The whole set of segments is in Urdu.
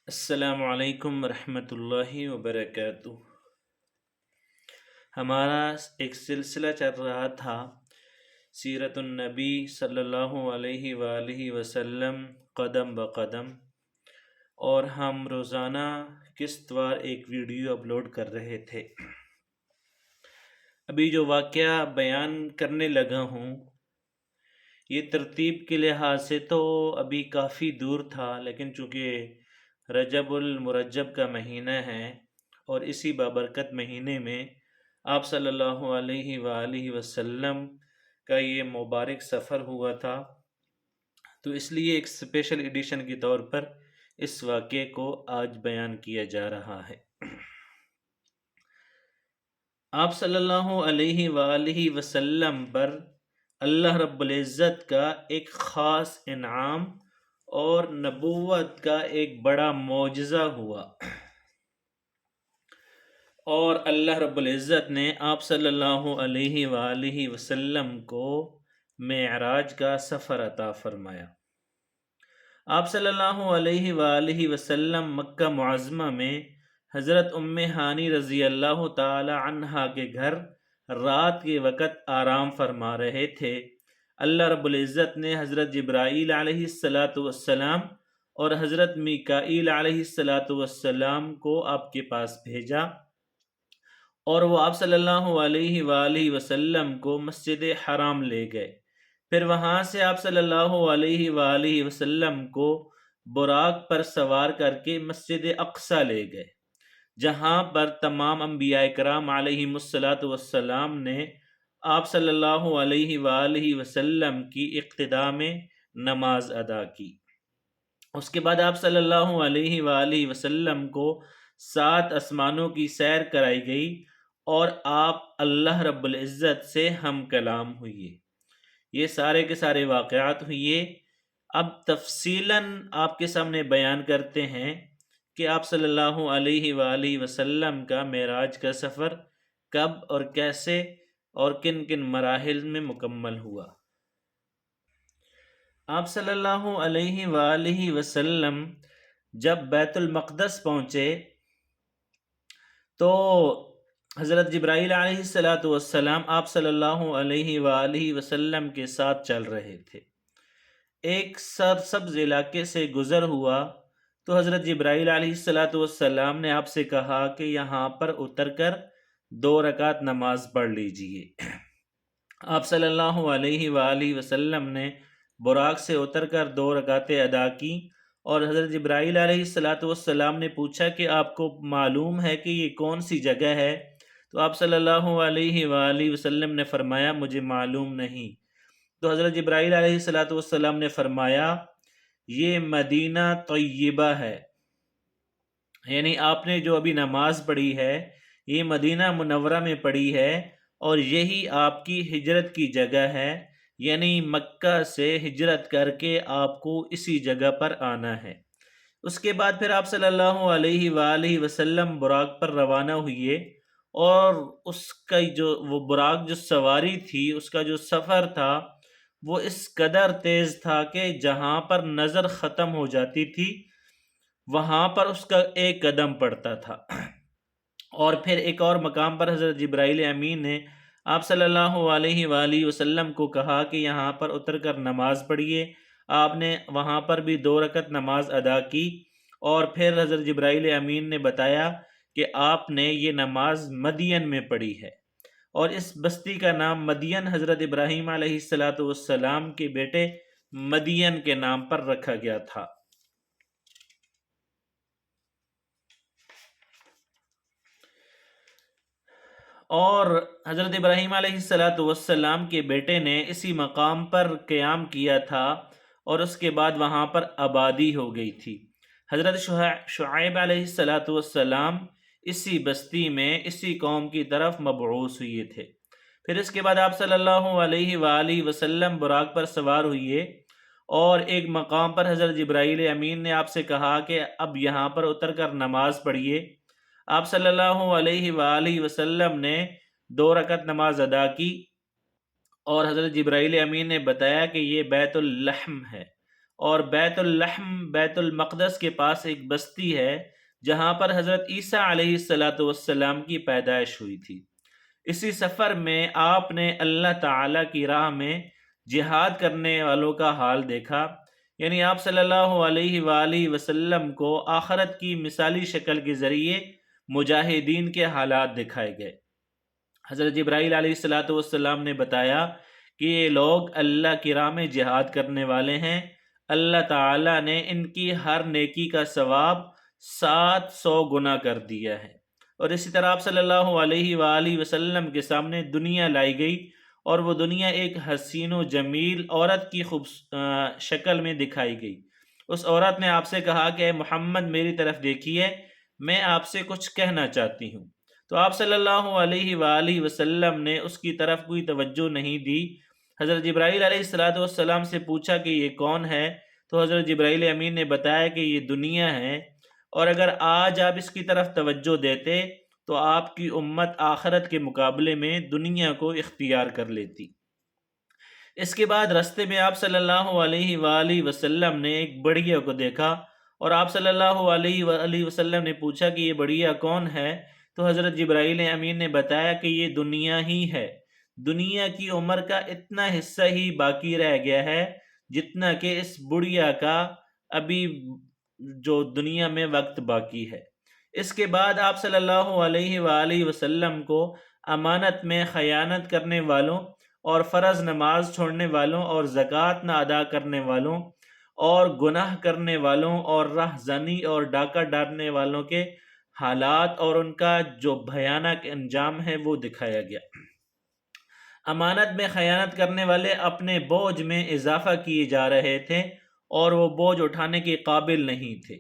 السلام علیکم ورحمۃ اللہ وبرکاتہ۔ ہمارا ایک سلسلہ چل رہا تھا سیرت النبی صلی اللہ علیہ وآلہ وسلم قدم بقدم، اور ہم روزانہ قسط وار ایک ویڈیو اپلوڈ کر رہے تھے۔ ابھی جو واقعہ بیان کرنے لگا ہوں یہ ترتیب کے لحاظ سے تو ابھی کافی دور تھا، لیکن چونکہ رجب المرجب کا مہینہ ہے اور اسی بابرکت مہینے میں آپ صلی اللہ علیہ وآلہ وسلم کا یہ مبارک سفر ہوا تھا، تو اس لیے ایک اسپیشل ایڈیشن کے طور پر اس واقعے کو آج بیان کیا جا رہا ہے۔ آپ صلی اللہ علیہ وآلہ وسلم پر اللہ رب العزت کا ایک خاص انعام اور نبوت کا ایک بڑا معجزہ ہوا، اور اللہ رب العزت نے آپ صلی اللہ علیہ وآلہ وسلم کو معراج کا سفر عطا فرمایا۔ آپ صلی اللہ علیہ وآلہ وسلم مکہ معظمہ میں حضرت ام ہانی رضی اللہ تعالی عنہا کے گھر رات کے وقت آرام فرما رہے تھے۔ اللہ رب العزت نے حضرت جبرائیل علیہ السلام اور حضرت میکائیل علیہ السلام کو آپ کے پاس بھیجا، اور وہ آپ صلی اللہ علیہ وآلہ وسلم کو مسجد حرام لے گئے۔ پھر وہاں سے آپ صلی اللہ علیہ وآلہ وسلم کو براق پر سوار کر کے مسجد اقصی لے گئے، جہاں پر تمام انبیاء کرام علیہم السلام نے آپ صلی اللہ علیہ وآلہ وسلم کی اقتداء میں نماز ادا کی۔ اس کے بعد آپ صلی اللہ علیہ وآلہ وسلم کو 7 آسمانوں کی سیر کرائی گئی اور آپ اللہ رب العزت سے ہم کلام ہوئے۔ یہ سارے کے سارے واقعات ہوئے۔ اب تفصیلاً آپ کے سامنے بیان کرتے ہیں کہ آپ صلی اللہ علیہ وآلہ وسلم کا معراج کا سفر کب اور کیسے اور کن کن مراحل میں مکمل ہوا۔ آپ صلی اللہ علیہ وآلہ وسلم جب بیت المقدس پہنچے تو حضرت جبرائیل علیہ السلام آپ صلی اللہ علیہ وآلہ وسلم کے ساتھ چل رہے تھے۔ ایک سرسبز علاقے سے گزر ہوا تو حضرت جبرائیل علیہ السلام نے آپ سے کہا کہ یہاں پر اتر کر 2 رکعت نماز پڑھ لیجئے۔ آپ صلی اللہ علیہ وآلہ وسلم نے براق سے اتر کر 2 رکعتیں ادا کی، اور حضرت جبرائیل علیہ السلام نے پوچھا کہ آپ کو معلوم ہے کہ یہ کون سی جگہ ہے؟ تو آپ صلی اللہ علیہ وآلہ وسلم نے فرمایا مجھے معلوم نہیں۔ تو حضرت جبرائیل علیہ السلام نے فرمایا یہ مدینہ طیبہ ہے، یعنی آپ نے جو ابھی نماز پڑھی ہے یہ مدینہ منورہ میں پڑھی ہے، اور یہی آپ کی ہجرت کی جگہ ہے، یعنی مکہ سے ہجرت کر کے آپ کو اسی جگہ پر آنا ہے۔ اس کے بعد پھر آپ صلی اللہ علیہ وآلہ وسلم براق پر روانہ ہوئے، اور اس کا وہ براق جو سواری تھی، اس کا جو سفر تھا وہ اس قدر تیز تھا کہ جہاں پر نظر ختم ہو جاتی تھی وہاں پر اس کا ایک قدم پڑتا تھا۔ اور پھر ایک اور مقام پر حضرت جبرائیل امین نے آپ صلی اللہ علیہ وآلہ وسلم کو کہا کہ یہاں پر اتر کر نماز پڑھیے۔ آپ نے وہاں پر بھی 2 رکعت نماز ادا کی، اور پھر حضرت جبرائیل امین نے بتایا کہ آپ نے یہ نماز مدین میں پڑھی ہے، اور اس بستی کا نام مدین حضرت ابراہیم علیہ السلام کے بیٹے مدین کے نام پر رکھا گیا تھا۔ اور حضرت ابراہیم علیہ السلام کے بیٹے نے اسی مقام پر قیام کیا تھا، اور اس کے بعد وہاں پر آبادی ہو گئی تھی۔ حضرت شعیب علیہ السلام اسی بستی میں اسی قوم کی طرف مبعوث ہوئے تھے۔ پھر اس کے بعد آپ صلی اللہ علیہ وآلہ وسلم براق پر سوار ہوئے، اور ایک مقام پر حضرت جبرائیل امین نے آپ سے کہا کہ اب یہاں پر اتر کر نماز پڑھیے۔ آپ صلی اللہ علیہ وآلہ وسلم نے 2 رکعت نماز ادا کی، اور حضرت جبرائیل امین نے بتایا کہ یہ بیت اللحم ہے، اور بیت اللحم بیت المقدس کے پاس ایک بستی ہے جہاں پر حضرت عیسیٰ علیہ السلام کی پیدائش ہوئی تھی۔ اسی سفر میں آپ نے اللہ تعالیٰ کی راہ میں جہاد کرنے والوں کا حال دیکھا، یعنی آپ صلی اللہ علیہ وآلہ وسلم کو آخرت کی مثالی شکل کے ذریعے مجاہدین کے حالات دکھائے گئے۔ حضرت جبرائیل علیہ السلام نے بتایا کہ یہ لوگ اللہ کی راہ میں جہاد کرنے والے ہیں، اللہ تعالیٰ نے ان کی ہر نیکی کا ثواب 700 گنا کر دیا ہے۔ اور اسی طرح آپ صلی اللہ علیہ وآلہ وسلم کے سامنے دنیا لائی گئی، اور وہ دنیا ایک حسین و جمیل عورت کی شکل میں دکھائی گئی۔ اس عورت نے آپ سے کہا کہ اے محمد میری طرف دیکھیے، میں آپ سے کچھ کہنا چاہتی ہوں۔ تو آپ صلی اللہ علیہ وآلہ وسلم نے اس کی طرف کوئی توجہ نہیں دی۔ حضرت جبرائیل علیہ السلام سے پوچھا کہ یہ کون ہے؟ تو حضرت جبرائیل امین نے بتایا کہ یہ دنیا ہے، اور اگر آج آپ اس کی طرف توجہ دیتے تو آپ کی امت آخرت کے مقابلے میں دنیا کو اختیار کر لیتی۔ اس کے بعد رستے میں آپ صلی اللہ علیہ وآلہ وسلم نے ایک بڑھیا کو دیکھا، اور آپ صلی اللہ علیہ وآلہ وسلم نے پوچھا کہ یہ بڑھیا کون ہے؟ تو حضرت جبرائیل امین نے بتایا کہ یہ دنیا ہی ہے، دنیا کی عمر کا اتنا حصہ ہی باقی رہ گیا ہے جتنا کہ اس بڑھیا کا ابھی جو دنیا میں وقت باقی ہے۔ اس کے بعد آپ صلی اللہ علیہ وآلہ وسلم کو امانت میں خیانت کرنے والوں اور فرض نماز چھوڑنے والوں اور زکوٰۃ نہ ادا کرنے والوں اور گناہ کرنے والوں اور رہزنی اور ڈاکہ ڈالنے والوں کے حالات اور ان کا جو بھیانک انجام ہے وہ دکھایا گیا۔ امانت میں خیانت کرنے والے اپنے بوجھ میں اضافہ کیے جا رہے تھے اور وہ بوجھ اٹھانے کے قابل نہیں تھے،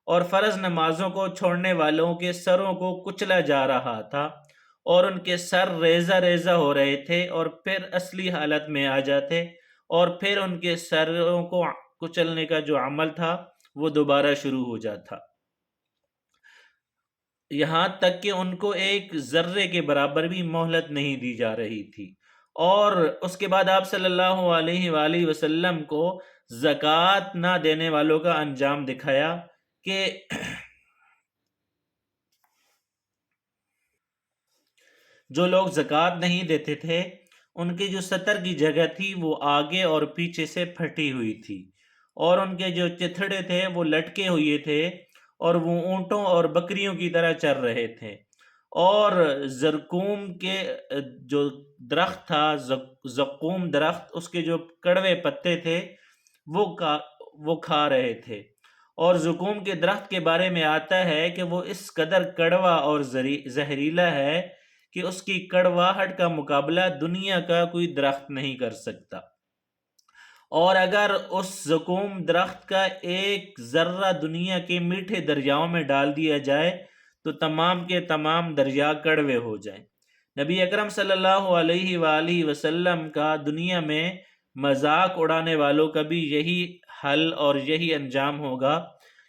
اور فرض نمازوں کو چھوڑنے والوں کے سروں کو کچلا جا رہا تھا اور ان کے سر ریزہ ریزہ ہو رہے تھے، اور پھر اصلی حالت میں آ جاتے اور پھر ان کے سروں کو کچلنے کا جو عمل تھا وہ دوبارہ شروع ہو جاتا، یہاں تک کہ ان کو ایک ذرے کے برابر بھی مہلت نہیں دی جا رہی تھی۔ اور اس کے بعد آپ صلی اللہ علیہ وآلہ وسلم کو زکوٰۃ نہ دینے والوں کا انجام دکھایا کہ جو لوگ زکوٰۃ نہیں دیتے تھے ان کی جو سطر کی جگہ تھی وہ آگے اور پیچھے سے پھٹی ہوئی تھی، اور ان کے جو چتھڑے تھے وہ لٹکے ہوئے تھے، اور وہ اونٹوں اور بکریوں کی طرح چر رہے تھے، اور زرقوم کے جو درخت تھا، زقوم درخت، اس کے جو کڑوے پتے تھے وہ کھا رہے تھے۔ اور زقوم کے درخت کے بارے میں آتا ہے کہ وہ اس قدر کڑوا اور زہریلا ہے کہ اس کی کڑواہٹ کا مقابلہ دنیا کا کوئی درخت نہیں کر سکتا، اور اگر اس زقوم درخت کا ایک ذرہ دنیا کے میٹھے دریاؤں میں ڈال دیا جائے تو تمام کے تمام دریا کڑوے ہو جائیں۔ نبی اکرم صلی اللہ علیہ وآلہ وسلم کا دنیا میں مذاق اڑانے والوں کا بھی یہی حل اور یہی انجام ہوگا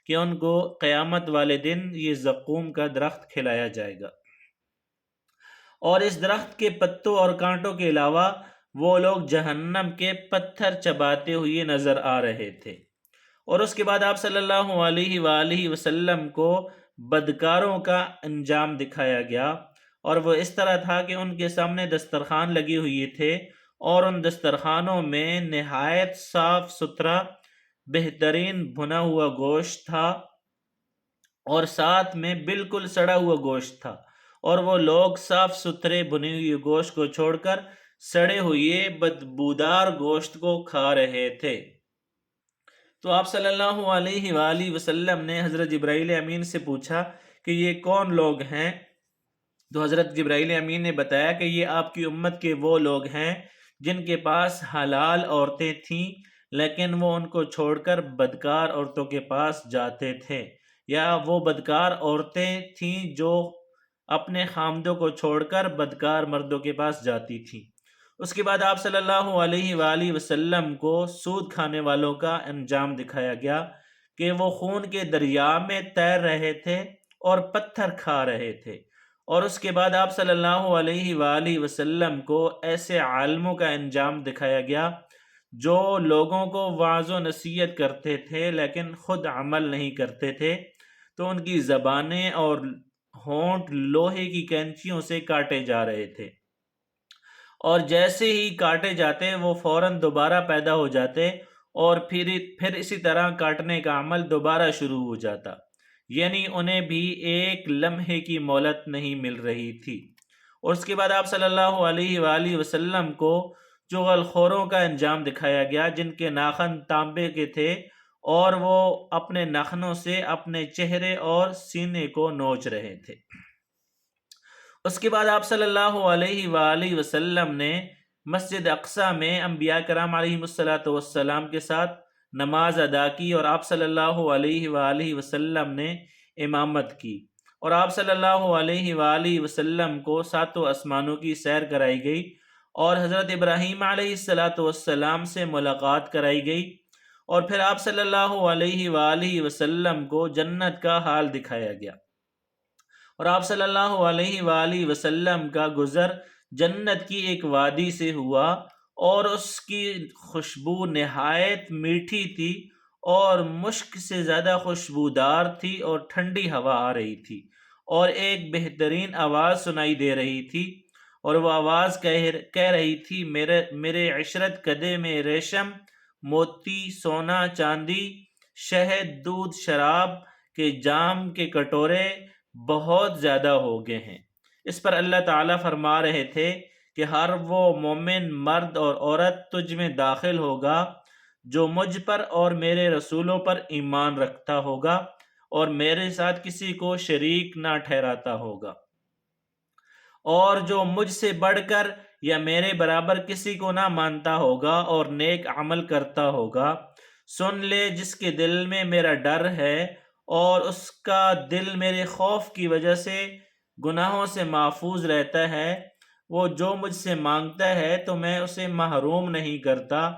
کہ ان کو قیامت والے دن یہ زقوم کا درخت کھلایا جائے گا، اور اس درخت کے پتوں اور کانٹوں کے علاوہ وہ لوگ جہنم کے پتھر چباتے ہوئے نظر آ رہے تھے۔ اور اس کے بعد آپ صلی اللہ علیہ وآلہ وسلم کو بدکاروں کا انجام دکھایا گیا، اور وہ اس طرح تھا کہ ان کے سامنے دسترخوان لگے ہوئے تھے، اور ان دسترخوانوں میں نہایت صاف ستھرا بہترین بھنا ہوا گوشت تھا، اور ساتھ میں بالکل سڑا ہوا گوشت تھا، اور وہ لوگ صاف ستھرے بھنے ہوئے گوشت کو چھوڑ کر سڑے ہوئے بدبودار گوشت کو کھا رہے تھے۔ تو آپ صلی اللہ علیہ وآلہ وسلم نے حضرت جبرائیل امین سے پوچھا کہ یہ کون لوگ ہیں؟ تو حضرت جبرائیل امین نے بتایا کہ یہ آپ کی امت کے وہ لوگ ہیں جن کے پاس حلال عورتیں تھیں، لیکن وہ ان کو چھوڑ کر بدکار عورتوں کے پاس جاتے تھے، یا وہ بدکار عورتیں تھیں جو اپنے خامدوں کو چھوڑ کر بدکار مردوں کے پاس جاتی تھیں۔ اس کے بعد آپ صلی اللہ علیہ وآلہ وسلم کو سود کھانے والوں کا انجام دکھایا گیا کہ وہ خون کے دریا میں تیر رہے تھے اور پتھر کھا رہے تھے۔ اور اس کے بعد آپ صلی اللہ علیہ وآلہ وسلم کو ایسے عالموں کا انجام دکھایا گیا جو لوگوں کو وعظ و نصیحت کرتے تھے لیکن خود عمل نہیں کرتے تھے، تو ان کی زبانیں اور ہونٹ لوہے کی کینچیوں سے کاٹے جا رہے تھے، اور جیسے ہی کاٹے جاتے وہ فوراً دوبارہ پیدا ہو جاتے، اور پھر اسی طرح کاٹنے کا عمل دوبارہ شروع ہو جاتا، یعنی انہیں بھی ایک لمحے کی مہلت نہیں مل رہی تھی۔ اور اس کے بعد آپ صلی اللہ علیہ وآلہ وسلم کو چغل خوروں کا انجام دکھایا گیا، جن کے ناخن تانبے کے تھے اور وہ اپنے ناخنوں سے اپنے چہرے اور سینے کو نوچ رہے تھے۔ اس کے بعد آپ صلی اللہ علیہ وآلہ وسلم نے مسجد اقصیٰ میں انبیاء کرام علیہ الصلاۃ والسلام کے ساتھ نماز ادا کی، اور آپ صلی اللہ علیہ وآلہ وسلم نے امامت کی، اور آپ صلی اللہ علیہ وآلہ وسلم کو ساتوں آسمانوں کی سیر کرائی گئی، اور حضرت ابراہیم علیہ الصلاۃ والسلام سے ملاقات کرائی گئی، اور پھر آپ صلی اللہ علیہ وآلہ وسلم کو جنت کا حال دکھایا گیا، اور آپ صلی اللہ علیہ وآلہ وسلم کا گزر جنت کی ایک وادی سے ہوا، اور اس کی خوشبو نہایت میٹھی تھی اور مشک سے زیادہ خوشبودار تھی، اور ٹھنڈی ہوا آ رہی تھی، اور ایک بہترین آواز سنائی دے رہی تھی، اور وہ آواز کہہ رہی تھی، میرے عشرت کدے میں ریشم، موتی، سونا، چاندی، شہد، دودھ، شراب کے جام کے کٹورے بہت زیادہ ہو گئے ہیں۔ اس پر اللہ تعالیٰ فرما رہے تھے کہ ہر وہ مومن مرد اور عورت تجھ میں داخل ہوگا جو مجھ پر اور میرے رسولوں پر ایمان رکھتا ہوگا اور میرے ساتھ کسی کو شریک نہ ٹھہراتا ہوگا، اور جو مجھ سے بڑھ کر یا میرے برابر کسی کو نہ مانتا ہوگا اور نیک عمل کرتا ہوگا۔ سن لے جس کے دل میں میرا ڈر ہے اور اس کا دل میرے خوف کی وجہ سے گناہوں سے محفوظ رہتا ہے، وہ جو مجھ سے مانگتا ہے تو میں اسے محروم نہیں کرتا،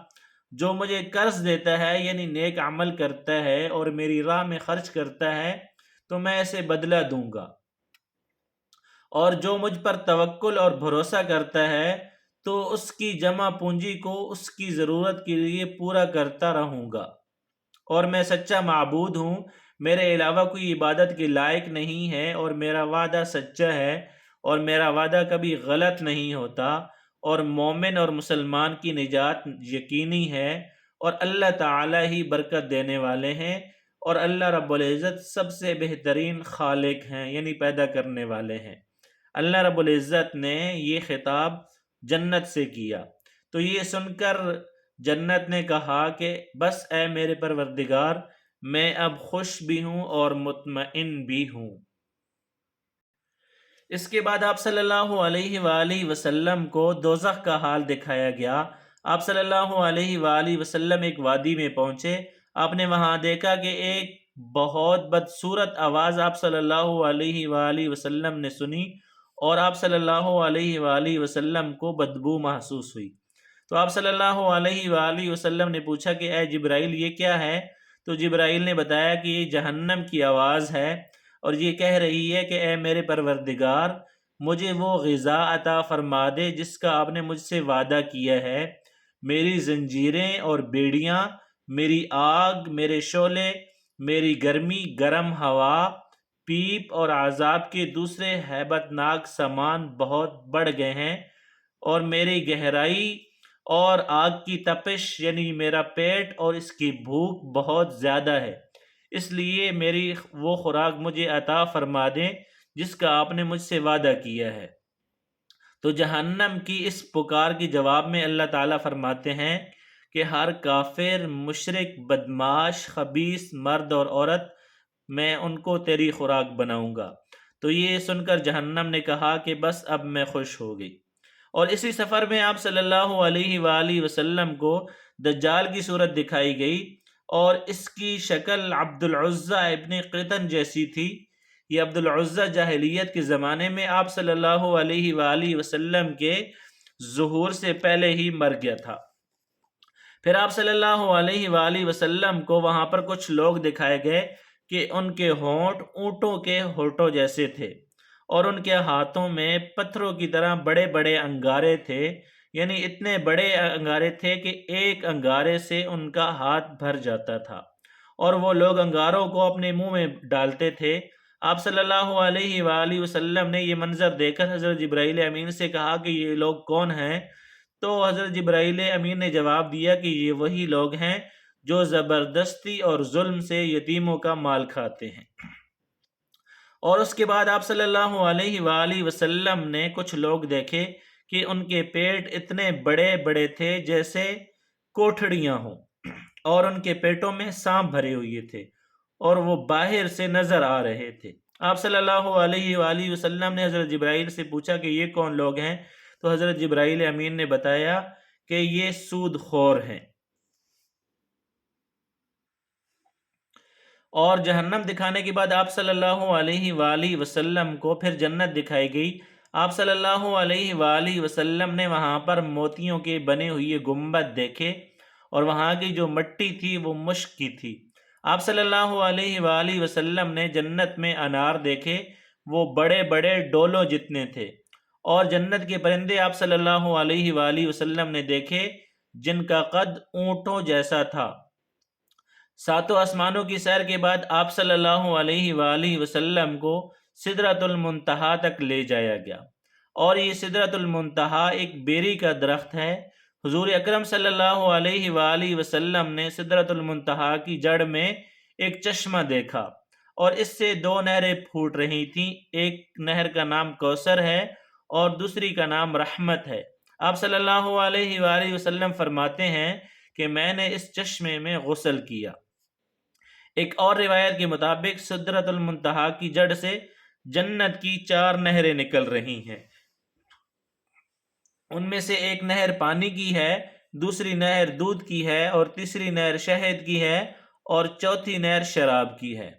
جو مجھے قرض دیتا ہے یعنی نیک عمل کرتا ہے اور میری راہ میں خرچ کرتا ہے تو میں اسے بدلہ دوں گا، اور جو مجھ پر توکل اور بھروسہ کرتا ہے تو اس کی جمع پونجی کو اس کی ضرورت کے لیے پورا کرتا رہوں گا، اور میں سچا معبود ہوں، میرے علاوہ کوئی عبادت کے لائق نہیں ہے، اور میرا وعدہ سچا ہے اور میرا وعدہ کبھی غلط نہیں ہوتا، اور مومن اور مسلمان کی نجات یقینی ہے، اور اللہ تعالی ہی برکت دینے والے ہیں، اور اللہ رب العزت سب سے بہترین خالق ہیں، یعنی پیدا کرنے والے ہیں۔ اللہ رب العزت نے یہ خطاب جنت سے کیا، تو یہ سن کر جنت نے کہا کہ بس اے میرے پروردگار، میں اب خوش بھی ہوں اور مطمئن بھی ہوں۔ اس کے بعد آپ صلی اللہ علیہ وآلہ وسلم کو دوزخ کا حال دکھایا گیا۔ آپ صلی اللہ علیہ وآلہ وسلم ایک وادی میں پہنچے، آپ نے وہاں دیکھا کہ ایک بہت بدصورت آواز آپ صلی اللہ علیہ وآلہ وسلم نے سنی، اور آپ صلی اللہ علیہ وآلہ وسلم کو بدبو محسوس ہوئی، تو آپ صلی اللہ علیہ وآلہ وسلم نے پوچھا کہ اے جبرائیل یہ کیا ہے؟ تو جبرائیل نے بتایا کہ یہ جہنم کی آواز ہے، اور یہ کہہ رہی ہے کہ اے میرے پروردگار، مجھے وہ غذا عطا فرما دے جس کا آپ نے مجھ سے وعدہ کیا ہے، میری زنجیریں اور بیڑیاں، میری آگ، میرے شعلے، میری گرمی، گرم ہوا، پیپ اور عذاب کے دوسرے ہیبت ناک سامان بہت بڑھ گئے ہیں، اور میری گہرائی اور آگ کی تپش یعنی میرا پیٹ اور اس کی بھوک بہت زیادہ ہے، اس لیے میری وہ خوراک مجھے عطا فرما دیں جس کا آپ نے مجھ سے وعدہ کیا ہے۔ تو جہنم کی اس پکار کی جواب میں اللہ تعالیٰ فرماتے ہیں کہ ہر کافر، مشرک، بدمعاش، خبیث مرد اور عورت میں ان کو تیری خوراک بناؤں گا۔ تو یہ سن کر جہنم نے کہا کہ بس اب میں خوش ہو گئی، اور اسی سفر میں آپ صلی اللہ علیہ وآلہ وسلم کو دجال کی صورت دکھائی گئی، اور اس کی شکل عبد العزیٰ ابن قطن جیسی تھی۔ یہ عبد العزیٰ جاہلیت کے زمانے میں آپ صلی اللہ علیہ وآلہ وسلم کے ظہور سے پہلے ہی مر گیا تھا۔ پھر آپ صلی اللہ علیہ وآلہ وسلم کو وہاں پر کچھ لوگ دکھائے گئے کہ ان کے ہونٹ اونٹوں کے ہونٹوں جیسے تھے، اور ان کے ہاتھوں میں پتھروں کی طرح بڑے بڑے انگارے تھے، یعنی اتنے بڑے انگارے تھے کہ ایک انگارے سے ان کا ہاتھ بھر جاتا تھا، اور وہ لوگ انگاروں کو اپنے منہ میں ڈالتے تھے۔ آپ صلی اللہ علیہ وآلہ وسلم نے یہ منظر دیکھ کر حضرت جبرائیل امین سے کہا کہ یہ لوگ کون ہیں؟ تو حضرت جبرائیل امین نے جواب دیا کہ یہ وہی لوگ ہیں جو زبردستی اور ظلم سے یتیموں کا مال کھاتے ہیں۔ اور اس کے بعد آپ صلی اللہ علیہ وآلہ وسلم نے کچھ لوگ دیکھے کہ ان کے پیٹ اتنے بڑے بڑے تھے جیسے کوٹھڑیاں ہوں، اور ان کے پیٹوں میں سانپ بھرے ہوئے تھے، اور وہ باہر سے نظر آ رہے تھے۔ آپ صلی اللہ علیہ وآلہ وسلم نے حضرت جبرائیل سے پوچھا کہ یہ کون لوگ ہیں؟ تو حضرت جبرائیل امین نے بتایا کہ یہ سود خور ہیں۔ اور جہنم دکھانے کے بعد آپ صلی اللہ علیہ وآلہ وسلم کو پھر جنت دکھائی گئی۔ آپ صلی اللہ علیہ وآلہ وسلم نے وہاں پر موتیوں کے بنے ہوئے گنبد دیکھے، اور وہاں کی جو مٹی تھی وہ مشک کی تھی۔ آپ صلی اللہ علیہ وآلہ وسلم نے جنت میں انار دیکھے، وہ بڑے بڑے ڈولوں جتنے تھے، اور جنت کے پرندے آپ صلی اللہ علیہ وآلہ وسلم نے دیکھے جن کا قد اونٹوں جیسا تھا۔ ساتوں آسمانوں کی سیر کے بعد آپ صلی اللہ علیہ وآلہ وسلم کو سدرۃ المنتہا تک لے جایا گیا، اور یہ سدرۃ المنتہا ایک بیری کا درخت ہے۔ حضور اکرم صلی اللہ علیہ وآلہ وسلم نے سدرۃ المنتہا کی جڑ میں ایک چشمہ دیکھا، اور اس سے دو نہریں پھوٹ رہی تھیں۔ ایک نہر کا نام کوثر ہے اور دوسری کا نام رحمت ہے۔ آپ صلی اللہ علیہ وآلہ وسلم فرماتے ہیں کہ میں نے اس چشمے میں غسل کیا۔ ایک اور روایت کے مطابق سدرۃ المنتہا کی جڑ سے جنت کی 4 نہریں نکل رہی ہیں۔ ان میں سے ایک نہر پانی کی ہے، دوسری نہر دودھ کی ہے، اور تیسری نہر شہد کی ہے، اور چوتھی نہر شراب کی ہے۔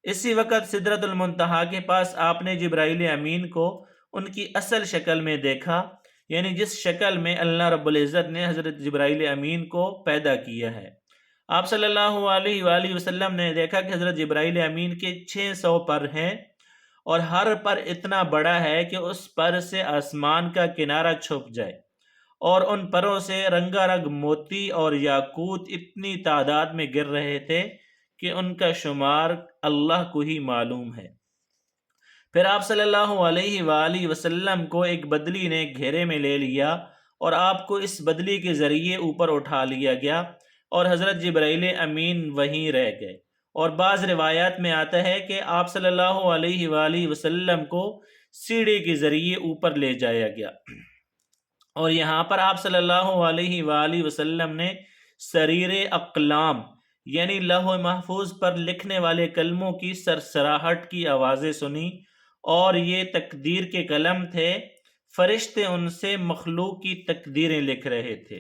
اسی وقت سدرۃ المنتہا کے پاس آپ نے جبرائیل امین کو ان کی اصل شکل میں دیکھا، یعنی جس شکل میں اللہ رب العزت نے حضرت جبرائیل امین کو پیدا کیا ہے۔ آپ صلی اللہ علیہ وآلہ وسلم نے دیکھا کہ حضرت جبرائیل امین کے 600 پر ہیں، اور ہر پر اتنا بڑا ہے کہ اس پر سے آسمان کا کنارہ چھپ جائے، اور ان پروں سے رنگا رنگ موتی اور یاقوت اتنی تعداد میں گر رہے تھے کہ ان کا شمار اللہ کو ہی معلوم ہے۔ پھر آپ صلی اللہ علیہ وآلہ وسلم کو ایک بدلی نے گھیرے میں لے لیا، اور آپ کو اس بدلی کے ذریعے اوپر اٹھا لیا گیا، اور حضرت جبرائیل امین وہیں رہ گئے۔ اور بعض روایات میں آتا ہے کہ آپ صلی اللہ علیہ وآلہ وسلم کو سیڑھی کے ذریعے اوپر لے جایا گیا، اور یہاں پر آپ صلی اللہ علیہ وآلہ وسلم نے سریر اقلام یعنی لوح محفوظ پر لکھنے والے کلموں کی سرسراہٹ کی آوازیں سنی، اور یہ تقدیر کے قلم تھے، فرشتے ان سے مخلوق کی تقدیریں لکھ رہے تھے۔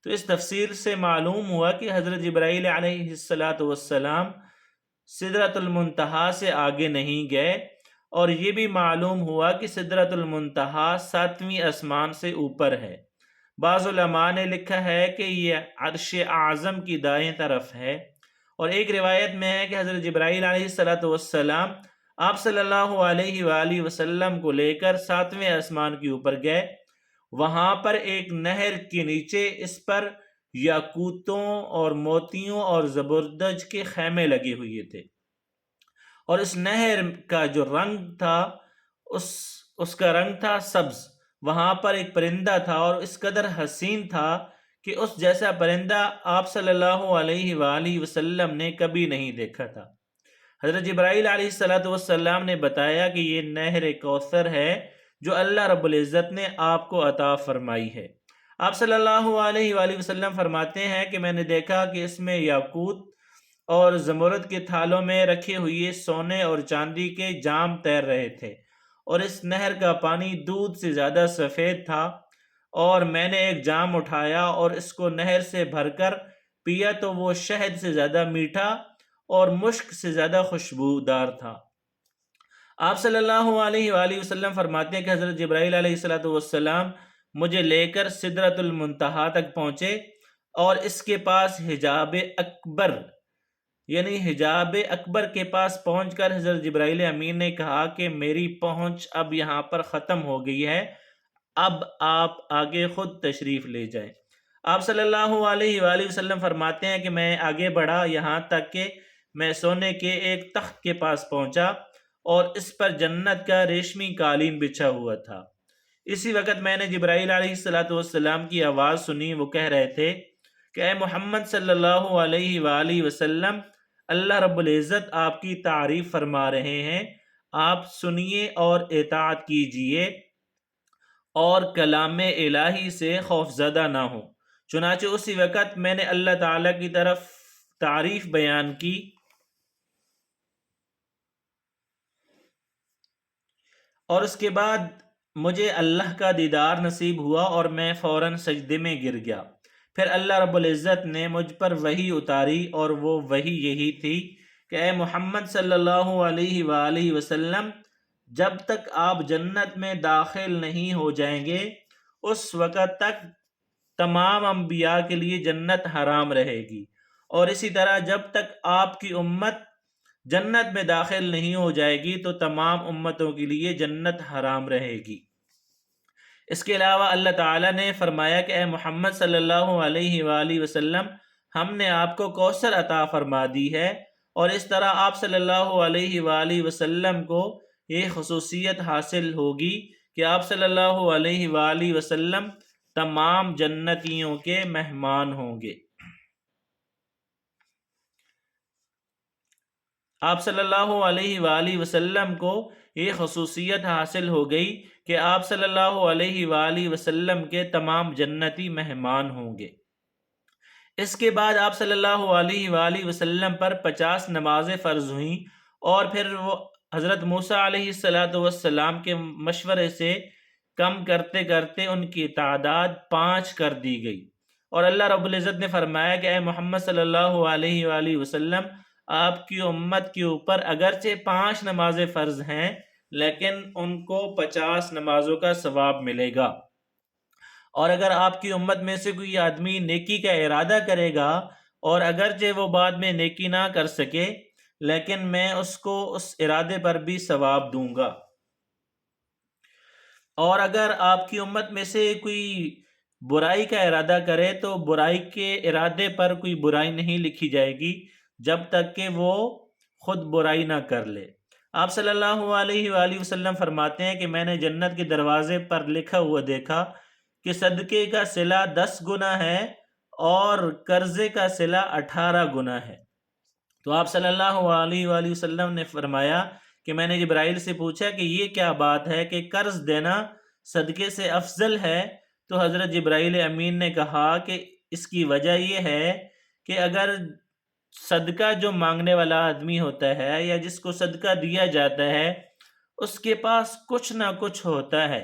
تو اس تفسیر سے معلوم ہوا کہ حضرت جبرائیل علیہ السلام سدرۃ المنتہا سے آگے نہیں گئے، اور یہ بھی معلوم ہوا کہ سدرۃ المنتہا 7ویں آسمان سے اوپر ہے۔ بعض علماء نے لکھا ہے کہ یہ عرش اعظم کی دائیں طرف ہے، اور ایک روایت میں ہے کہ حضرت جبرائیل علیہ السلام آپ صلی اللہ علیہ وآلہ وسلم کو لے کر 7ویں آسمان کے اوپر گئے۔ وہاں پر ایک نہر کے نیچے اس پر یاقوتوں اور موتیوں اور زبردج کے خیمے لگے ہوئے تھے، اور اس نہر کا جو رنگ تھا اس کا رنگ تھا سبز۔ وہاں پر ایک پرندہ تھا، اور اس قدر حسین تھا کہ اس جیسا پرندہ آپ صلی اللہ علیہ وآلہ وسلم نے کبھی نہیں دیکھا تھا۔ حضرت جبرائیل علیہ السلام نے بتایا کہ یہ نہر کوثر ہے جو اللہ رب العزت نے آپ کو عطا فرمائی ہے۔ آپ صلی اللہ علیہ وآلہ وسلم فرماتے ہیں کہ میں نے دیکھا کہ اس میں یاقوت اور زمرد کے تھالوں میں رکھے ہوئے سونے اور چاندی کے جام تیر رہے تھے، اور اس نہر کا پانی دودھ سے زیادہ سفید تھا، اور میں نے ایک جام اٹھایا اور اس کو نہر سے بھر کر پیا تو وہ شہد سے زیادہ میٹھا اور مشک سے زیادہ خوشبودار تھا۔ آپ صلی اللہ علیہ وآلہ وسلم فرماتے ہیں کہ حضرت جبرائیل علیہ السلام مجھے لے کر سدرۃ المنتہا تک پہنچے، اور اس کے پاس حجاب اکبر یعنی حجاب اکبر کے پاس پہنچ کر حضرت جبرائیل امین نے کہا کہ میری پہنچ اب یہاں پر ختم ہو گئی ہے، اب آپ آگے خود تشریف لے جائیں۔ آپ صلی اللہ علیہ وآلہ وسلم فرماتے ہیں کہ میں آگے بڑھا یہاں تک کہ میں سونے کے ایک تخت کے پاس پہنچا اور اس پر جنت کا ریشمی قالین بچھا ہوا تھا۔ اسی وقت میں نے جبرائیل علیہ السلام کی آواز سنی، وہ کہہ رہے تھے کہ اے محمد صلی اللہ علیہ وآلہ وسلم، اللہ رب العزت آپ کی تعریف فرما رہے ہیں، آپ سنیے اور اطاعت کیجئے اور کلام الہی سے خوف زدہ نہ ہو۔ چنانچہ اسی وقت میں نے اللہ تعالیٰ کی طرف تعریف بیان کی اور اس کے بعد مجھے اللہ کا دیدار نصیب ہوا اور میں فوراً سجدے میں گر گیا۔ پھر اللہ رب العزت نے مجھ پر وحی اتاری اور وہ وحی یہی تھی کہ اے محمد صلی اللہ علیہ وآلہ وسلم، جب تک آپ جنت میں داخل نہیں ہو جائیں گے اس وقت تک تمام انبیاء کے لیے جنت حرام رہے گی، اور اسی طرح جب تک آپ کی امت جنت میں داخل نہیں ہو جائے گی تو تمام امتوں کے لیے جنت حرام رہے گی۔ اس کے علاوہ اللہ تعالیٰ نے فرمایا کہ اے محمد صلی اللہ علیہ وآلہ وسلم، ہم نے آپ کو کوثر عطا فرما دی ہے، اور اس طرح آپ صلی اللہ علیہ وآلہ وسلم کو یہ خصوصیت حاصل ہوگی کہ آپ صلی اللہ علیہ وآلہ وسلم تمام جنتیوں کے مہمان ہوں گے۔ آپ صلی اللہ علیہ وآلہ وسلم کو یہ خصوصیت حاصل ہو گئی کہ آپ صلی اللہ علیہ وآلہ وسلم کے تمام جنتی مہمان ہوں گے۔ اس کے بعد آپ صلی اللہ علیہ وآلہ وسلم پر 50 نمازیں فرض ہوئیں، اور پھر وہ حضرت موسیٰ علیہ السلام کے مشورے سے کم کرتے کرتے ان کی تعداد 5 کر دی گئی، اور اللہ رب العزت نے فرمایا کہ اے محمد صلی اللہ علیہ وآلہ وسلم، آپ کی امت کے اوپر اگرچہ 5 نمازیں فرض ہیں لیکن ان کو 50 نمازوں کا ثواب ملے گا، اور اگر آپ کی امت میں سے کوئی آدمی نیکی کا ارادہ کرے گا اور اگرچہ وہ بعد میں نیکی نہ کر سکے لیکن میں اس کو اس ارادے پر بھی ثواب دوں گا، اور اگر آپ کی امت میں سے کوئی برائی کا ارادہ کرے تو برائی کے ارادے پر کوئی برائی نہیں لکھی جائے گی جب تک کہ وہ خود برائی نہ کر لے۔ آپ صلی اللہ علیہ وآلہ وسلم فرماتے ہیں کہ میں نے جنت کے دروازے پر لکھا ہوا دیکھا کہ صدقے کا صلہ 10 گنا ہے اور قرضے کا صلہ 18 گنا ہے۔ تو آپ صلی اللہ علیہ وآلہ وسلم نے فرمایا کہ میں نے جبرائیل سے پوچھا کہ یہ کیا بات ہے کہ قرض دینا صدقے سے افضل ہے؟ تو حضرت جبرائیل امین نے کہا کہ اس کی وجہ یہ ہے کہ اگر صدقہ جو مانگنے والا آدمی ہوتا ہے یا جس کو صدقہ دیا جاتا ہے اس کے پاس کچھ نہ کچھ ہوتا ہے،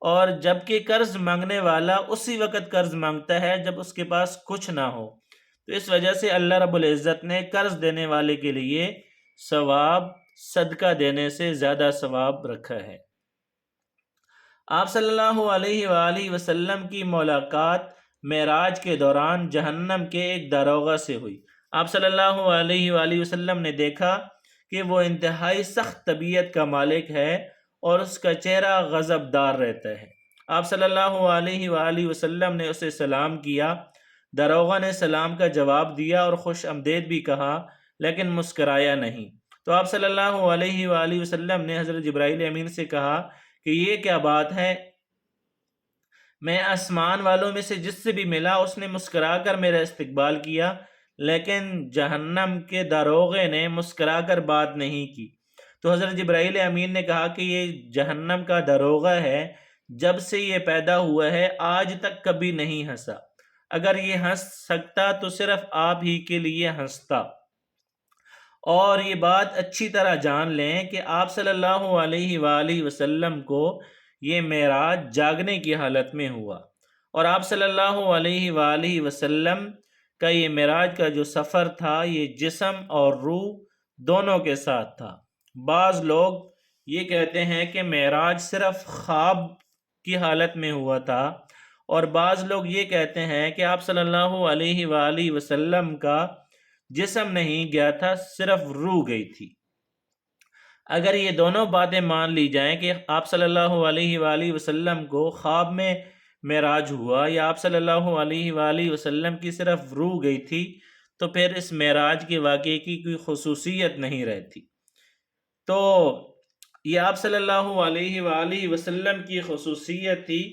اور جبکہ قرض مانگنے والا اسی وقت قرض مانگتا ہے جب اس کے پاس کچھ نہ ہو، تو اس وجہ سے اللہ رب العزت نے قرض دینے والے کے لیے ثواب صدقہ دینے سے زیادہ ثواب رکھا ہے۔ آپ صلی اللہ علیہ وآلہ وسلم کی ملاقات معراج کے دوران جہنم کے ایک داروغہ سے ہوئی۔ آپ صلی اللہ علیہ وآلہ وسلم نے دیکھا کہ وہ انتہائی سخت طبیعت کا مالک ہے اور اس کا چہرہ غضبدار رہتا ہے۔ آپ صلی اللہ علیہ وآلہ وسلم نے اسے سلام کیا، داروغہ نے سلام کا جواب دیا اور خوش آمدید بھی کہا لیکن مسکرایا نہیں۔ تو آپ صلی اللہ علیہ وآلہ وسلم نے حضرت جبرائیل امین سے کہا کہ یہ کیا بات ہے؟ میں آسمان والوں میں سے جس سے بھی ملا اس نے مسکرا کر میرا استقبال کیا، لیکن جہنم کے داروغے نے مسکرا کر بات نہیں کی۔ تو حضرت جبرائیل امین نے کہا کہ یہ جہنم کا داروغہ ہے، جب سے یہ پیدا ہوا ہے آج تک کبھی نہیں ہنسا، اگر یہ ہنس سکتا تو صرف آپ ہی کے لیے ہنستا۔ اور یہ بات اچھی طرح جان لیں کہ آپ صلی اللہ علیہ وآلہ وسلم کو یہ معراج جاگنے کی حالت میں ہوا، اور آپ صلی اللہ علیہ وآلہ وسلم کا یہ معراج کا جو سفر تھا یہ جسم اور روح دونوں کے ساتھ تھا۔ بعض لوگ یہ کہتے ہیں کہ معراج صرف خواب کی حالت میں ہوا تھا، اور بعض لوگ یہ کہتے ہیں کہ آپ صلی اللہ علیہ وآلہ وسلم کا جسم نہیں گیا تھا، صرف روح گئی تھی۔ اگر یہ دونوں باتیں مان لی جائیں کہ آپ صلی اللہ علیہ وآلہ وسلم کو خواب میں معراج ہوا یا آپ صلی اللہ علیہ وآلہ وسلم کی صرف روح گئی تھی، تو پھر اس معراج کے واقعے کی کوئی خصوصیت نہیں رہتی۔ تو یہ آپ صلی اللہ علیہ وآلہ وسلم کی خصوصیت تھی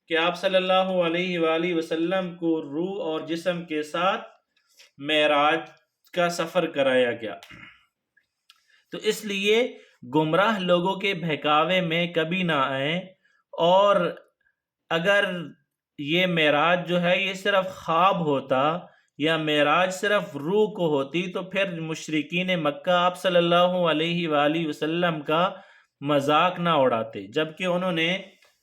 کہ آپ صلی اللہ علیہ وآلہ وسلم کو روح اور جسم کے ساتھ معراج کا سفر کرایا گیا۔ تو اس لیے گمراہ لوگوں کے بہکاوے میں کبھی نہ آئیں، اور اگر یہ معراج جو ہے یہ صرف خواب ہوتا یا معراج صرف روح کو ہوتی تو پھر مشرکین مکہ آپ صلی اللہ علیہ وآلہ وسلم کا مذاق نہ اڑاتے، جبکہ انہوں نے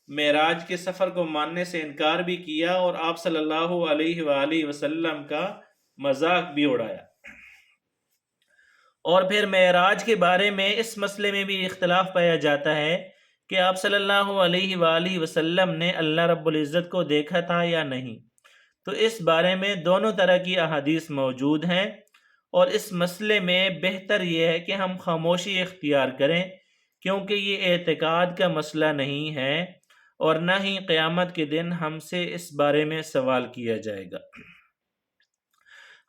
معراج کے سفر کو ماننے سے انکار بھی کیا اور آپ صلی اللہ علیہ وآلہ وسلم کا مذاق بھی اڑایا۔ اور پھر معراج کے بارے میں اس مسئلے میں بھی اختلاف پایا جاتا ہے کہ آپ صلی اللہ علیہ وآلہ وسلم نے اللہ رب العزت کو دیکھا تھا یا نہیں۔ تو اس بارے میں دونوں طرح کی احادیث موجود ہیں، اور اس مسئلے میں بہتر یہ ہے کہ ہم خاموشی اختیار کریں، کیونکہ یہ اعتقاد کا مسئلہ نہیں ہے اور نہ ہی قیامت کے دن ہم سے اس بارے میں سوال کیا جائے گا۔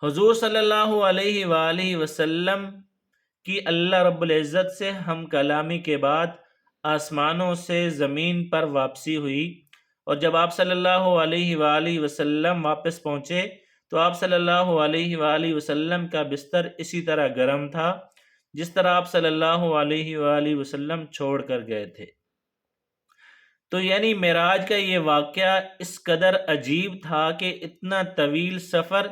حضور صلی اللہ علیہ وآلہ وسلم کی اللہ رب العزت سے ہم کلامی کے بعد آسمانوں سے زمین پر واپسی ہوئی، اور جب آپ صلی اللہ علیہ وآلہ وسلم واپس پہنچے تو آپ صلی اللہ علیہ وآلہ وسلم کا بستر اسی طرح گرم تھا جس طرح آپ صلی اللہ علیہ وآلہ وسلم چھوڑ کر گئے تھے۔ تو یعنی معراج کا یہ واقعہ اس قدر عجیب تھا کہ اتنا طویل سفر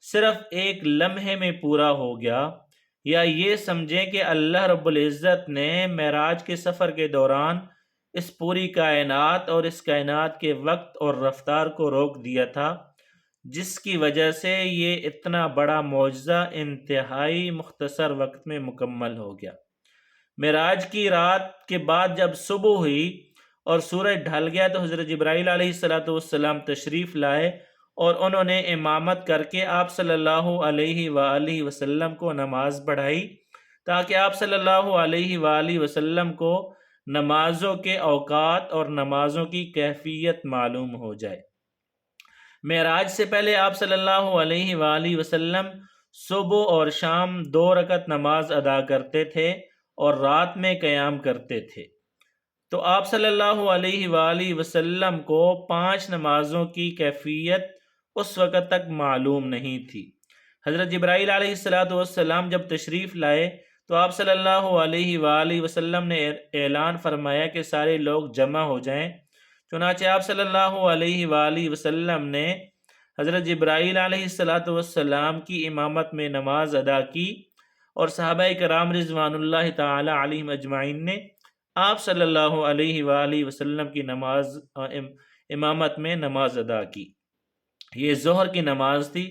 صرف ایک لمحے میں پورا ہو گیا، یا یہ سمجھیں کہ اللہ رب العزت نے معراج کے سفر کے دوران اس پوری کائنات اور اس کائنات کے وقت اور رفتار کو روک دیا تھا، جس کی وجہ سے یہ اتنا بڑا معجزہ انتہائی مختصر وقت میں مکمل ہو گیا۔ معراج کی رات کے بعد جب صبح ہوئی اور سورج ڈھل گیا تو حضرت جبرائیل علیہ السلام تشریف لائے، اور انہوں نے امامت کر کے آپ صلی اللہ علیہ وآلہ وسلم کو نماز پڑھائی، تاکہ آپ صلی اللہ علیہ وآلہ وسلم کو نمازوں کے اوقات اور نمازوں کی کیفیت معلوم ہو جائے۔ معراج سے پہلے آپ صلی اللہ علیہ وآلہ وسلم صبح اور شام 2 رکعت نماز ادا کرتے تھے اور رات میں قیام کرتے تھے۔ تو آپ صلی اللہ علیہ وآلہ وسلم کو 5 نمازوں کی کیفیت اس وقت تک معلوم نہیں تھی۔ حضرت جبرائیل علیہ السلام جب تشریف لائے تو آپ صلی اللہ علیہ وآلہ وسلم نے اعلان فرمایا کہ سارے لوگ جمع ہو جائیں۔ چنانچہ آپ صلی اللہ علیہ وآلہ وسلم نے حضرت جبرائیل علیہ السلام کی امامت میں نماز ادا کی، اور صحابہ کرام رضوان اللہ تعالی علیہم اجمعین نے آپ صلی اللہ علیہ وآلہ وسلم کی امامت میں نماز ادا کی۔ یہ ظہر کی نماز تھی،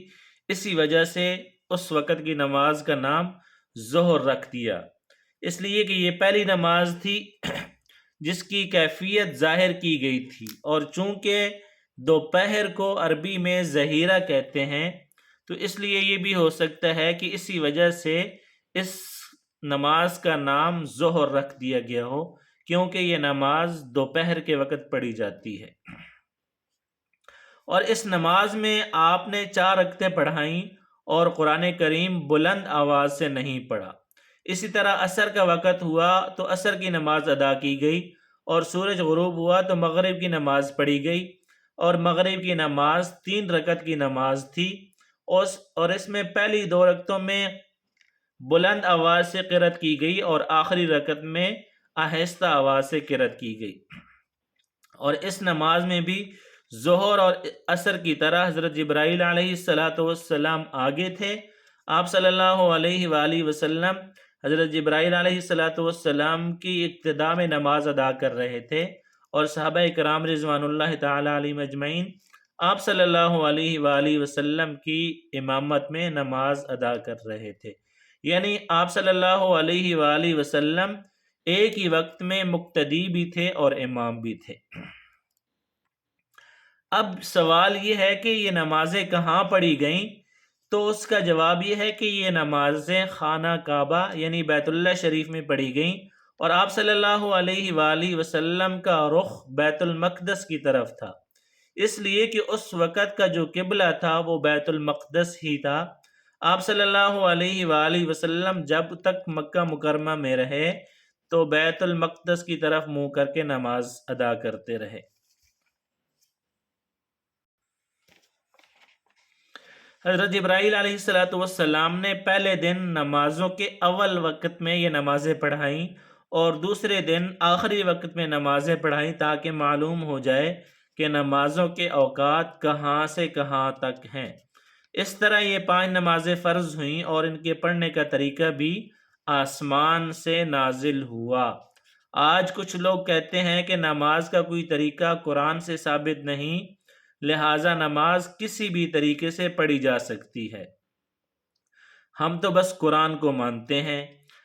اسی وجہ سے اس وقت کی نماز کا نام ظہر رکھ دیا، اس لیے کہ یہ پہلی نماز تھی جس کی کیفیت ظاہر کی گئی تھی، اور چونکہ دوپہر کو عربی میں ظہیرہ کہتے ہیں تو اس لیے یہ بھی ہو سکتا ہے کہ اسی وجہ سے اس نماز کا نام ظہر رکھ دیا گیا ہو، کیونکہ یہ نماز دوپہر کے وقت پڑھی جاتی ہے۔ اور اس نماز میں آپ نے 4 رکعتیں پڑھائیں اور قرآن کریم بلند آواز سے نہیں پڑھا۔ اسی طرح عصر کا وقت ہوا تو عصر کی نماز ادا کی گئی، اور سورج غروب ہوا تو مغرب کی نماز پڑھی گئی، اور مغرب کی نماز 3 رکعت کی نماز تھی، اور اس میں پہلی 2 رکعتوں میں بلند آواز سے قرأت کی گئی اور آخری رکعت میں آہستہ آواز سے قرأت کی گئی۔ اور اس نماز میں بھی ظہر اور عصر کی طرح حضرت جبرائیل علیہ السلام آگے تھے۔ آپ صلی اللہ علیہ وآلہ وسلم حضرت جبرائیل علیہ السلام کی ابتدا میں نماز ادا کر رہے تھے، اور صحابہ کرام رضوان اللہ تعالی علیہم اجمعین آپ صلی اللہ علیہ وآلہ وسلم کی امامت میں نماز ادا کر رہے تھے، یعنی آپ صلی اللہ علیہ وآلہ وسلم ایک ہی وقت میں مقتدی بھی تھے اور امام بھی تھے۔ اب سوال یہ ہے کہ یہ نمازیں کہاں پڑھی گئیں؟ تو اس کا جواب یہ ہے کہ یہ نمازیں خانہ کعبہ یعنی بیت اللہ شریف میں پڑھی گئیں، اور آپ صلی اللہ علیہ وآلہ وسلم کا رخ بیت المقدس کی طرف تھا، اس لیے کہ اس وقت کا جو قبلہ تھا وہ بیت المقدس ہی تھا۔ آپ صلی اللہ علیہ وآلہ وسلم جب تک مکہ مکرمہ میں رہے تو بیت المقدس کی طرف منہ کر کے نماز ادا کرتے رہے۔ حضرت جبرائیل علیہ السلام نے پہلے دن نمازوں کے اول وقت میں یہ نمازیں پڑھائیں اور دوسرے دن آخری وقت میں نمازیں پڑھائیں تاکہ معلوم ہو جائے کہ نمازوں کے اوقات کہاں سے کہاں تک ہیں۔ اس طرح یہ 5 نمازیں فرض ہوئیں اور ان کے پڑھنے کا طریقہ بھی آسمان سے نازل ہوا۔ آج کچھ لوگ کہتے ہیں کہ نماز کا کوئی طریقہ قرآن سے ثابت نہیں، لہٰذا نماز کسی بھی طریقے سے پڑھی جا سکتی ہے، ہم تو بس قرآن کو مانتے ہیں۔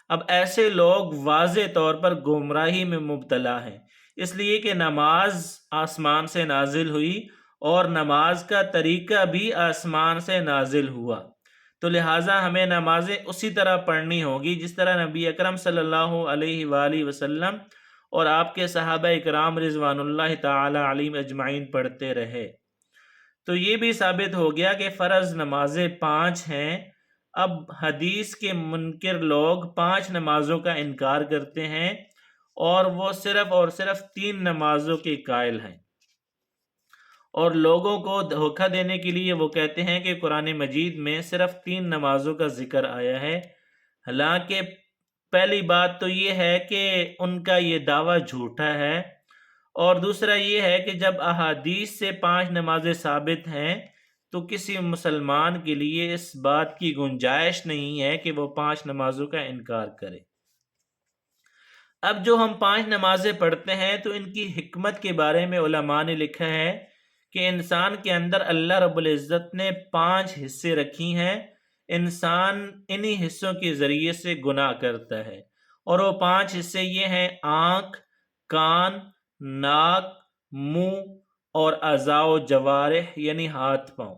اب ایسے لوگ واضح طور پر گمراہی میں مبتلا ہیں، اس لیے کہ نماز آسمان سے نازل ہوئی اور نماز کا طریقہ بھی آسمان سے نازل ہوا، تو لہٰذا ہمیں نمازیں اسی طرح پڑھنی ہوگی جس طرح نبی اکرم صلی اللہ علیہ وآلہ وسلم اور آپ کے صحابہ اکرام رضوان اللہ تعالی علیہم اجمعین پڑھتے رہے۔ تو یہ بھی ثابت ہو گیا کہ فرض نمازیں 5 ہیں۔ اب حدیث کے منکر لوگ 5 نمازوں کا انکار کرتے ہیں اور وہ صرف اور صرف 3 نمازوں کے قائل ہیں، اور لوگوں کو دھوکہ دینے کے لیے وہ کہتے ہیں کہ قرآن مجید میں صرف 3 نمازوں کا ذکر آیا ہے۔ حالانکہ پہلی بات تو یہ ہے کہ ان کا یہ دعویٰ جھوٹا ہے، اور دوسرا یہ ہے کہ جب احادیث سے 5 نمازیں ثابت ہیں تو کسی مسلمان کے لیے اس بات کی گنجائش نہیں ہے کہ وہ 5 نمازوں کا انکار کرے۔ اب جو ہم 5 نمازیں پڑھتے ہیں تو ان کی حکمت کے بارے میں علماء نے لکھا ہے کہ انسان کے اندر اللہ رب العزت نے 5 حصے رکھی ہیں، انسان انہی حصوں کے ذریعے سے گناہ کرتا ہے، اور وہ 5 حصے یہ ہیں: آنکھ، کان، ناک، منہ اور اعضاء و جوارح یعنی ہاتھ پاؤں۔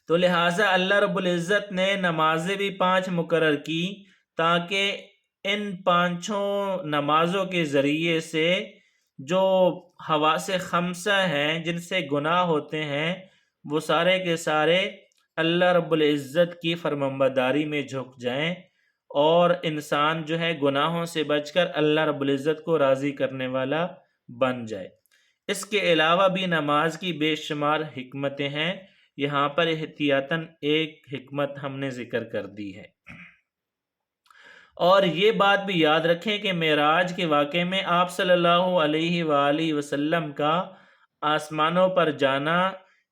تو لہٰذا اللہ رب العزت نے نمازیں بھی 5 مقرر کی تاکہ ان 5 نمازوں کے ذریعے سے جو حواس خمسہ ہیں جن سے گناہ ہوتے ہیں وہ سارے کے سارے اللہ رب العزت کی فرمانبرداری میں جھک جائیں، اور انسان جو ہے گناہوں سے بچ کر اللہ رب العزت کو راضی کرنے والا بن جائے۔ اس کے علاوہ بھی نماز کی بے شمار حکمتیں ہیں، یہاں پر احتیاطاً ایک حکمت ہم نے ذکر کر دی ہے۔ اور یہ بات بھی یاد رکھیں کہ معراج کے واقعے میں آپ صلی اللہ علیہ وآلہ وسلم کا آسمانوں پر جانا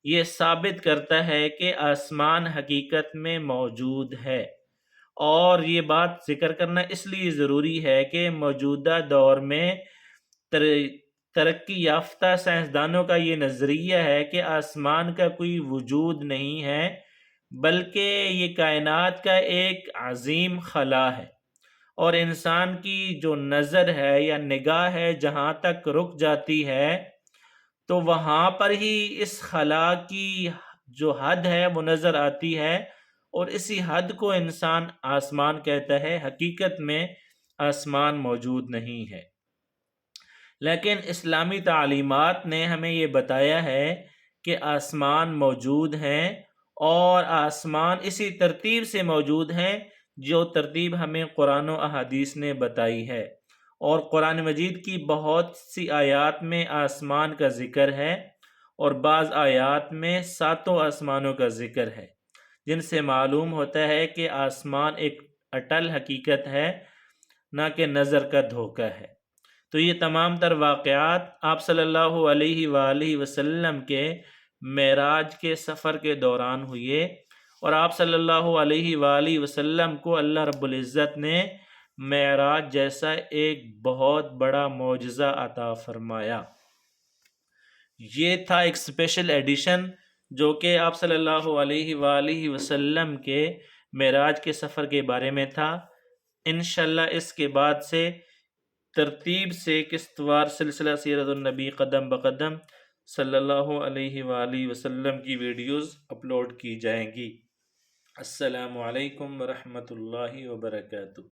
یہ ثابت کرتا ہے کہ آسمان حقیقت میں موجود ہے، اور یہ بات ذکر کرنا اس لیے ضروری ہے کہ موجودہ دور میں ترقی یافتہ سائنسدانوں کا یہ نظریہ ہے کہ آسمان کا کوئی وجود نہیں ہے، بلکہ یہ کائنات کا ایک عظیم خلا ہے، اور انسان کی جو نظر ہے یا نگاہ ہے جہاں تک رک جاتی ہے تو وہاں پر ہی اس خلا کی جو حد ہے وہ نظر آتی ہے، اور اسی حد کو انسان آسمان کہتا ہے۔ حقیقت میں آسمان موجود نہیں ہے، لیکن اسلامی تعلیمات نے ہمیں یہ بتایا ہے کہ آسمان موجود ہیں، اور آسمان اسی ترتیب سے موجود ہیں جو ترتیب ہمیں قرآن و احادیث نے بتائی ہے، اور قرآن مجید کی بہت سی آیات میں آسمان کا ذکر ہے، اور بعض آیات میں 7 آسمانوں کا ذکر ہے، جن سے معلوم ہوتا ہے کہ آسمان ایک اٹل حقیقت ہے، نہ کہ نظر کا دھوکہ ہے۔ تو یہ تمام تر واقعات آپ صلی اللہ علیہ وآلہ وسلم کے معراج کے سفر کے دوران ہوئے، اور آپ صلی اللہ علیہ وآلہ وسلم کو اللہ رب العزت نے معراج جیسا ایک بہت بڑا معجزہ عطا فرمایا۔ یہ تھا ایک اسپیشل ایڈیشن جو کہ آپ صلی اللہ علیہ وآلہ وسلم کے معراج کے سفر کے بارے میں تھا۔ انشاءاللہ اس کے بعد سے ترتیب سے قسطوار سلسلہ سیرت النبی قدم بقدم صلی اللہ علیہ وآلہ وسلم کی ویڈیوز اپلوڈ کی جائیں گی۔ السلام علیکم ورحمۃ اللہ وبرکاتہ۔